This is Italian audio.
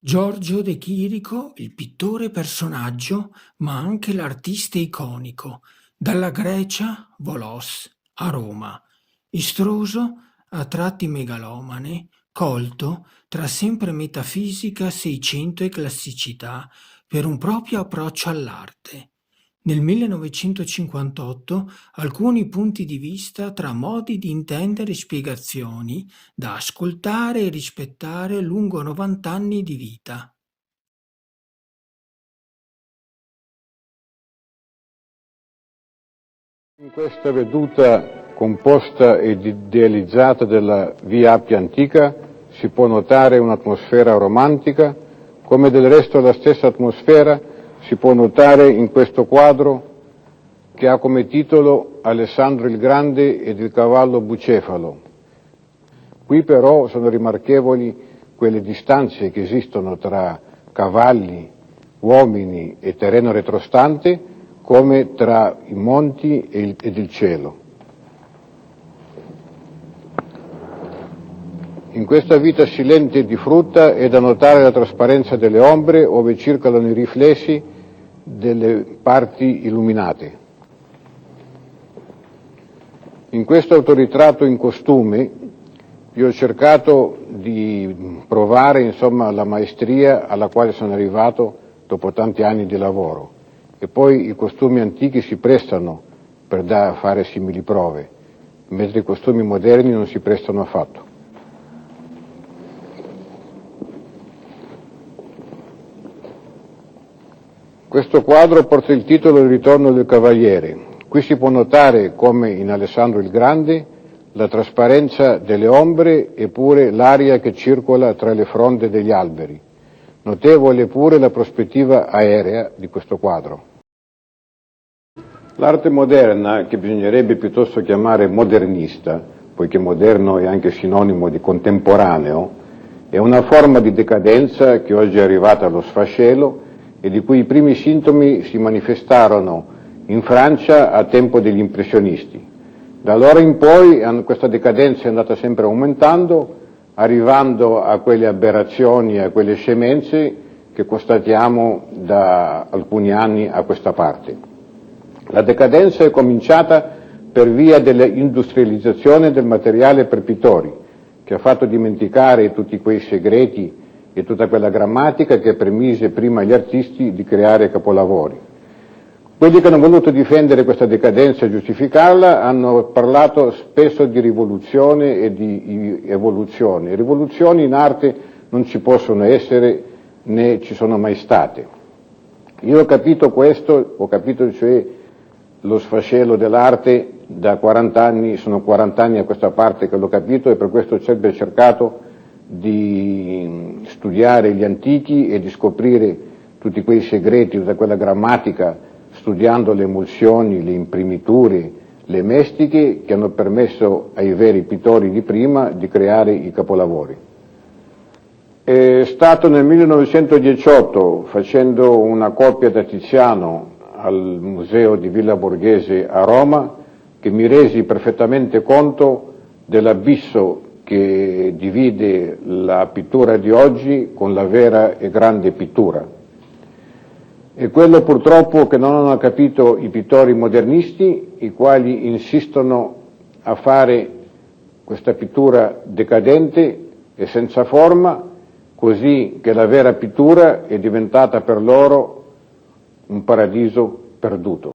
Giorgio De Chirico, il pittore personaggio, ma anche l'artista iconico, dalla Grecia Volos a Roma, istruso, a tratti megalomane, colto tra sempre metafisica, seicento e classicità, per un proprio approccio all'arte. Nel 1958 alcuni punti di vista tra modi di intendere e spiegazioni da ascoltare e rispettare lungo 90 anni di vita. In questa veduta composta ed idealizzata della Via Appia antica si può notare un'atmosfera romantica, come del resto la stessa atmosfera si può notare in questo quadro che ha come titolo Alessandro il Grande ed il cavallo bucefalo. Qui però sono rimarchevoli quelle distanze che esistono tra cavalli, uomini e terreno retrostante, come tra i monti ed il cielo. In questa vita silente di frutta è da notare la trasparenza delle ombre ove circolano i riflessi delle parti illuminate. In questo autoritratto in costume io ho cercato di provare la maestria alla quale sono arrivato dopo tanti anni di lavoro. E poi i costumi antichi si prestano per fare simili prove, mentre i costumi moderni non si prestano affatto. Questo quadro porta il titolo Il ritorno del cavaliere. Qui si può notare, come in Alessandro il Grande, la trasparenza delle ombre e pure l'aria che circola tra le fronde degli alberi. Notevole pure la prospettiva aerea di questo quadro. L'arte moderna, che bisognerebbe piuttosto chiamare modernista, poiché moderno è anche sinonimo di contemporaneo, è una forma di decadenza che oggi è arrivata allo sfascello e di cui i primi sintomi si manifestarono in Francia a tempo degli impressionisti. Da allora in poi questa decadenza è andata sempre aumentando, arrivando a quelle aberrazioni, a quelle scemenze che constatiamo da alcuni anni a questa parte. La decadenza è cominciata per via dell'industrializzazione del materiale per pittori, che ha fatto dimenticare tutti quei segreti e tutta quella grammatica che permise prima agli artisti di creare capolavori. Quelli che hanno voluto difendere questa decadenza e giustificarla hanno parlato spesso di rivoluzione e di evoluzione. Rivoluzioni in arte non ci possono essere né ci sono mai state. Io ho capito questo, ho capito cioè lo sfascello dell'arte da 40 anni, sono 40 anni a questa parte che l'ho capito e per questo ho sempre cercato di studiare gli antichi e di scoprire tutti quei segreti, tutta quella grammatica, studiando le emulsioni, le imprimiture, le mestiche che hanno permesso ai veri pittori di prima di creare i capolavori. È stato nel 1918, facendo una copia da Tiziano al Museo di Villa Borghese a Roma, che mi resi perfettamente conto dell'abisso che divide la pittura di oggi con la vera e grande pittura. E quello purtroppo che non hanno capito i pittori modernisti, i quali insistono a fare questa pittura decadente e senza forma, così che la vera pittura è diventata per loro un paradiso perduto.